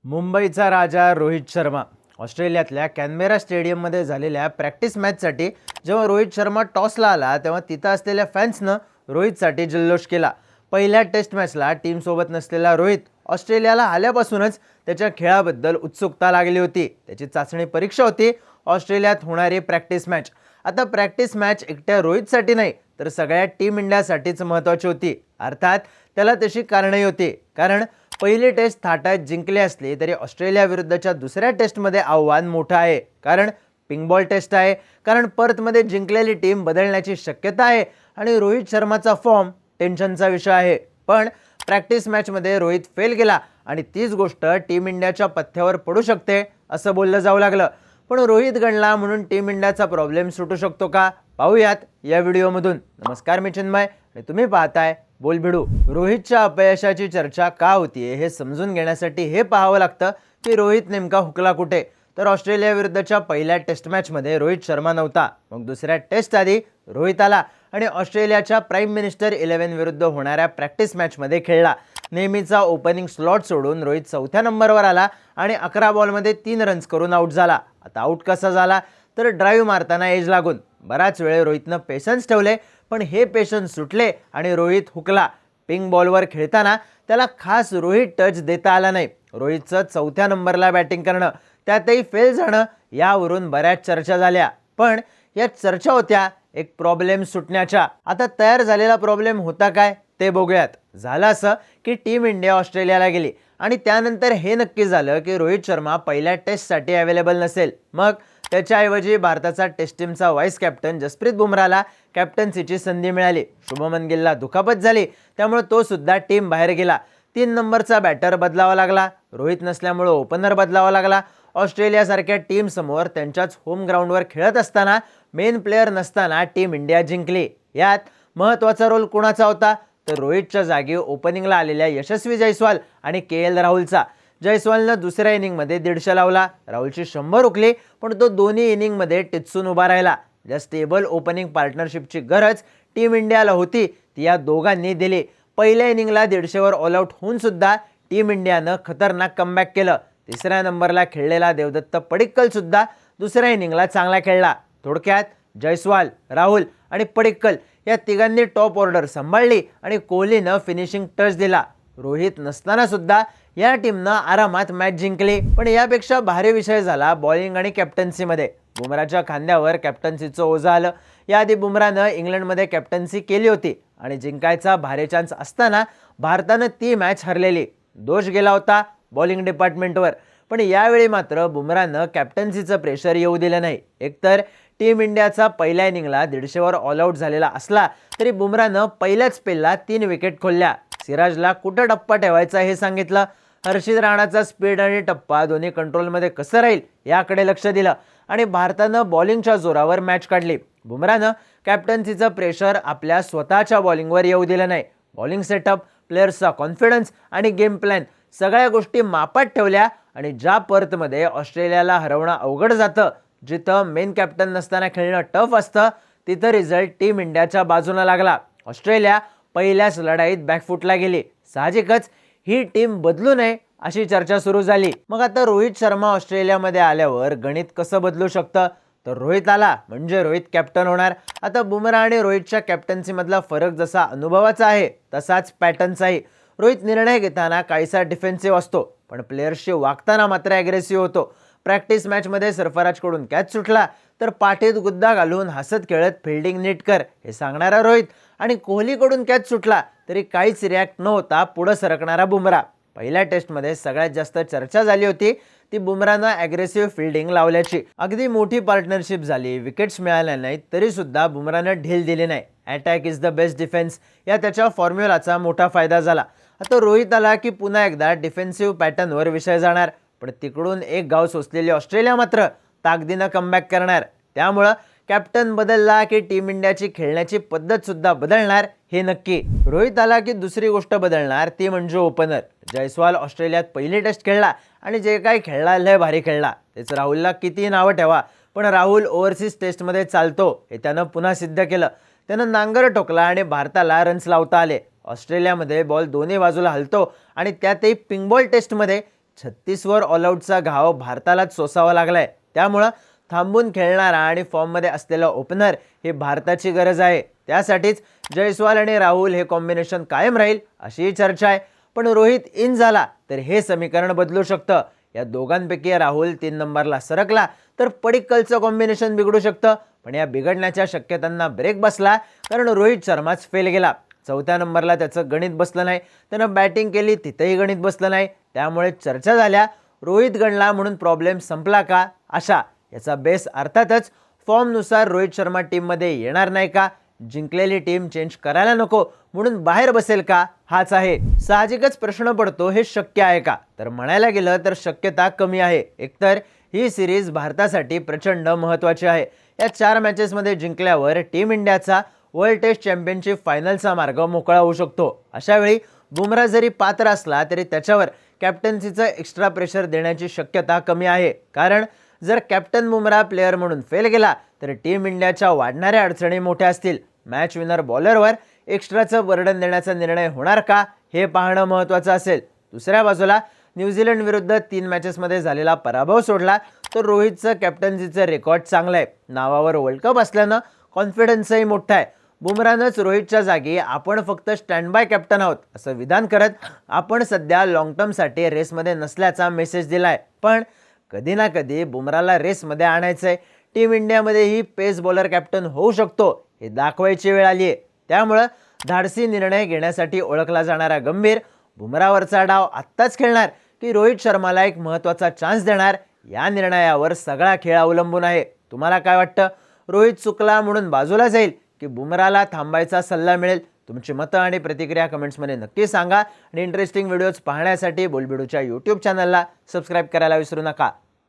मुंबईचा राजा रोहित शर्मा ऑस्ट्रेलियातल्या कॅनबेरा स्टेडियममध्ये झालेल्या प्रॅक्टिस मॅचसाठी जेव्हा रोहित शर्मा टॉसला आला तेव्हा तिथं असलेल्या फॅन्सनं रोहितसाठी जल्लोष केला. पहिल्या टेस्ट मॅचला टीमसोबत नसलेला रोहित ऑस्ट्रेलियाला आल्यापासूनच त्याच्या खेळाबद्दल उत्सुकता लागली होती. त्याची चाचणी परीक्षा होती ऑस्ट्रेलियात होणारी प्रॅक्टिस मॅच. आता प्रॅक्टिस मॅच एकट्या रोहितसाठी नाही तर सगळ्या टीम इंडियासाठीच महत्त्वाची होती. अर्थात त्याला तशी कारणंही होती, कारण पहिली टेस्ट थाटात जिंकली असली तरी ऑस्ट्रेलिया विरुद्धच्या दुसऱ्या टेस्टमध्ये आव्हान मोठं आहे, कारण पिंक बॉल टेस्ट आहे, कारण पर्थमध्ये जिंकलेली टीम बदलण्याची शक्यता आहे आणि रोहित शर्माचा फॉर्म टेन्शनचा विषय आहे. पण प्रॅक्टिस मॅचमध्ये रोहित फेल गेला आणि तीच गोष्ट टीम इंडियाच्या पथ्यावर पडू शकते असं बोललं जाऊ लागलं. पण रोहित गणला म्हणून टीम इंडियाचा प्रॉब्लेम सुटू शकतो का, पाहूयात या व्हिडिओमधून. नमस्कार, मी चिन्मय आणि तुम्ही पाहताय बोलबिडू. रोहितच्या अपयशाची चर्चा का होतीये हे समजून घेण्यासाठी हे पाहावं लागतं की रोहित नेमका हुकला कुठे. तर ऑस्ट्रेलिया विरुद्धच्या पहिल्या टेस्ट मॅचमध्ये रोहित शर्मा नव्हता. मग दुसऱ्या टेस्ट आधी रोहित आला आणि ऑस्ट्रेलियाच्या प्राईम मिनिस्टर 11 विरुद्ध होणाऱ्या प्रॅक्टिस मॅचमध्ये खेळला. नेहमीचा ओपनिंग स्लॉट सोडून रोहित चौथ्या नंबरवर आला आणि 11 बॉलमध्ये 3 रन्स करून आऊट झाला. आता आऊट कसा झाला तर ड्राईव्ह मारताना एज लागून. बराच वेळ रोहितनं पेशन्स ठेवले, पण हे पेशन्स सुटले आणि रोहित हुकला. पिंक बॉलवर खेळताना त्याला खास रोहित टच देता आला नाही. रोहितचं चौथ्या नंबरला बॅटिंग करणं, त्यातही फेल जाणं, यावरून बऱ्याच चर्चा झाल्या. पण या चर्चा होत्या एक प्रॉब्लेम सुटण्याच्या. आता तयार झालेला प्रॉब्लेम होता काय ते बघूयात. झालं असं की टीम इंडिया ऑस्ट्रेलियाला गेली आणि त्यानंतर हे नक्की झालं की रोहित शर्मा पहिल्या टेस्टसाठी अवेलेबल नसेल. मग त्याच्याऐवजी भारताचा टेस्ट टीमचा व्हाईस कॅप्टन जसप्रीत बुमराहला कॅप्टन्सीची संधी मिळाली. शुभमन गिलला दुखापत झाली, त्यामुळे तो सुद्धा टीम बाहेर गेला. 3 नंबरचा बॅटर बदलावा लागला. रोहित नसल्यामुळे ओपनर बदलावा लागला. ऑस्ट्रेलियासारख्या टीमसमोर त्यांच्याच होम ग्राउंडवर खेळत असताना मेन प्लेअर नसताना टीम इंडिया जिंकली. यात महत्त्वाचा रोल कोणाचा होता तर रोहितच्या जागी ओपनिंगला आलेल्या यशस्वी जयस्वाल आणि KL राहुलचा. जयस्वालनं दुसऱ्या इनिंगमध्ये 150 लावला. राहुलची 100 हुकली, पण तो दोन्ही इनिंगमध्ये टिचून उभा राहिला. ज्या स्टेबल ओपनिंग पार्टनरशिपची गरज टीम इंडियाला होती ती या दोघांनी दिली. पहिल्या इनिंगला 150वर ऑल आऊट होऊन सुद्धा टीम इंडियानं खतरनाक कमबॅक केलं. तिसऱ्या नंबरला खेळलेला देवदत्त पडिक्कल सुद्धा दुसऱ्या इनिंगला चांगला खेळला. थोडक्यात जयस्वाल, राहुल आणि पडिक्कल या तिघांनी टॉप ऑर्डर सांभाळली आणि कोहलीनं फिनिशिंग टच दिला. रोहित नसताना सुद्धा या टीमनं आरामात मॅच जिंकली. पण यापेक्षा भारी विषय झाला बॉलिंग आणि कॅप्टन्सीमध्ये. बुमराच्या खांद्यावर कॅप्टन्सीचं ओझं आलं. याआधी बुमरानं इंग्लंडमध्ये कॅप्टन्सी केली होती आणि जिंकायचा भारी चान्स असताना भारतानं ती मॅच हरलेली. दोष गेला होता बॉलिंग डिपार्टमेंटवर. पण यावेळी मात्र बुमरानं कॅप्टन्सीचं प्रेशर येऊ दिलं नाही. एकतर टीम इंडियाचा पहिल्या इनिंगला 150वर ऑल आऊट झालेला असला तरी बुमरानं पहिल्याच स्पेलला 3 विकेट खोलल्या. सिराजला कुठं टप्पा ठेवायचा हे सांगितलं. हर्षित राणाचा स्पीड आणि टप्पा दोन्ही कंट्रोलमध्ये कसं राहील याकडे लक्ष दिलं आणि भारतानं बॉलिंगच्या जोरावर मॅच काढली. बुमरानं कॅप्टन्सीचं प्रेशर आपल्या स्वतःच्या बॉलिंगवर येऊ दिलं नाही. बॉलिंग सेटअप, प्लेयर्सचा कॉन्फिडन्स आणि गेम प्लॅन सगळ्या गोष्टी मापात ठेवल्या आणि ज्या पर्थमध्ये ऑस्ट्रेलियाला हरवणं अवघड जातं, जिथं मेन कॅप्टन नसताना खेळणं टफ असतं, तिथं रिझल्ट टीम इंडियाच्या बाजूला लागला. ऑस्ट्रेलिया पहिल्याच लढाईत बॅकफुटला गेली. साहजिकच ही टीम बदलू नये अशी चर्चा सुरू झाली. मग आता रोहित शर्मा ऑस्ट्रेलियामध्ये आल्यावर गणित कसं बदलू शकतं तर रोहित आला म्हणजे रोहित कॅप्टन होणार. आता बुमराह आणि रोहितच्या कॅप्टन्सीमधला फरक जसा अनुभवाचा आहे तसाच पॅटर्नचाही. रोहित निर्णय घेताना काहीसा डिफेन्सिव्ह असतो, पण प्लेयर्सशी वागताना मात्र ॲग्रेसिव्ह होतो. प्रॅक्टिस मॅचमध्ये सरफराजकडून कॅच सुटला तर पाठीत गुद्दा घालून हसत खेळत फिल्डिंग नीट कर हे सांगणारा रोहित आणि कोहलीकडून कॅच सुटला तरी काहीच रिॲक्ट न होता पुढं सरकणारा बुमराह. पहिल्या टेस्टमध्ये सगळ्यात जास्त चर्चा झाली होती ती बुमराहनं ॲग्रेसिव्ह फिल्डिंग लावल्याची. अगदी मोठी पार्टनरशिप झाली, विकेट्स मिळाल्या नाहीत तरी सुद्धा बुमराहनं ढील दिली नाही. Attack is the best defence या त्याच्या फॉर्म्युलाचा मोठा फायदा झाला. आता रोहित आला की पुन्हा एकदा डिफेन्सिव्ह पॅटर्नवर विषय जाणार, पण तिकडून एक गाव सोसलेली ऑस्ट्रेलिया मात्र ताकदीनं कमबॅक करणार. त्यामुळं कॅप्टन बदलला की टीम इंडियाची खेळण्याची पद्धत सुद्धा बदलणार हे नक्की. रोहित आला की दुसरी गोष्ट बदलणार ती म्हणजे ओपनर. जयस्वाल ऑस्ट्रेलियात पहिली टेस्ट खेळला आणि जे काही खेळला लय भारी खेळला. तेच राहुलला किती नावं ठेवा, पण राहुल ओव्हरसीज टेस्टमध्ये चालतो हे त्यानं पुन्हा सिद्ध केलं. त्यानं नांगर ठोकला आणि भारताला रन्स लावता आले. ऑस्ट्रेलियामध्ये बॉल दोन्ही बाजूला हलतो आणि त्यातही पिंक बॉल टेस्टमध्ये 36वर ऑलआउटचा घाव भारतालाच सोसावा लागलाय. त्यामुळं थांबून खेळणारा आणि फॉर्ममध्ये असलेला ओपनर ही भारताची गरज आहे. त्यासाठीच जयस्वाल आणि राहुल हे कॉम्बिनेशन कायम राहील अशी चर्चा आहे. पण रोहित इन झाला तर हे समीकरण बदलू शकतं. या दोघांपैकी राहुल 3 नंबरला सरकला तर पडिक्कलचं कॉम्बिनेशन बिघडू शकतं. पण या बिघडण्याच्या शक्यतांना ब्रेक बसला कारण रोहित शर्माच फेल गेला. 4थ्या नंबरला त्याचं गणित बसलं नाही. त्यानं बॅटिंग केली तिथंही गणित बसलं नाही. त्यामुळे चर्चा झाल्या रोहित गणला म्हणून प्रॉब्लेम संपला का अशा. याचा बेस अर्थातच फॉर्मनुसार रोहित शर्मा टीममध्ये येणार नाही का, जिंकलेली टीम चेंज करायला नको म्हणून बाहेर बसेल का हाच आहे. साहजिकच प्रश्न पडतो हे शक्य आहे का, तर म्हणायला गेलं तर शक्यता कमी आहे. एकतर ही सिरीज भारतासाठी प्रचंड महत्त्वाची आहे. या 4 मॅचेसमध्ये जिंकल्यावर टीम इंडियाचा वर्ल्ड टेस्ट चॅम्पियनशिप फायनलचा मार्ग मोकळा होऊ शकतो. अशावेळी बुमरा जरी पात्र असला तरी त्याच्यावर कॅप्टन्सीचं एक्स्ट्रा प्रेशर देण्याची शक्यता कमी आहे. कारण जर कॅप्टन बुमरा प्लेअर म्हणून फेल गेला तर टीम इंडियाच्या वाढणाऱ्या अडचणी मोठ्या असतील. मॅच विनर बॉलरवर एक्स्ट्राचं बर्डन देण्याचा निर्णय होणार का हे पाहणं महत्त्वाचं असेल. दुसऱ्या बाजूला न्यूझीलंड विरुद्ध 3 मॅचेसमध्ये झालेला पराभव सोडला तर रोहितचं कॅप्टन्सीचं रेकॉर्ड चांगलं आहे. नावावर वर्ल्ड कप असल्यानं कॉन्फिडन्सही मोठा आहे. बुमरानंच रोहितच्या जागी आपण फक्त स्टँड बाय कॅप्टन आहोत असं विधान करत आपण सध्या लॉंग टर्मसाठी रेसमध्ये नसल्याचा मेसेज दिलाय. पण कधी ना कधी बुमराला रेसमध्ये आणायचंय. टीम इंडियामध्येही पेस बॉलर कॅप्टन होऊ शकतो हे दाखवायची वेळ आली आहे. त्यामुळं धाडसी निर्णय घेण्यासाठी ओळखला जाणारा गंभीर बुमरावरचा डाव आत्ताच खेळणार की रोहित शर्माला एक महत्त्वाचा चान्स देणार, या निर्णयावर सगळा खेळ अवलंबून आहे. तुम्हाला काय वाटतं, रोहित चुकला म्हणून बाजूला जाईल की बुमराला थांबायचा सल्ला मिळेल? तुमची मतं आणि प्रतिक्रिया कमेंट्समध्ये नक्की सांगा. आणि इंटरेस्टिंग व्हिडिओज पाहण्यासाठी बोलबिडूच्या यूट्यूब चॅनलला सबस्क्राईब करायला विसरू नका.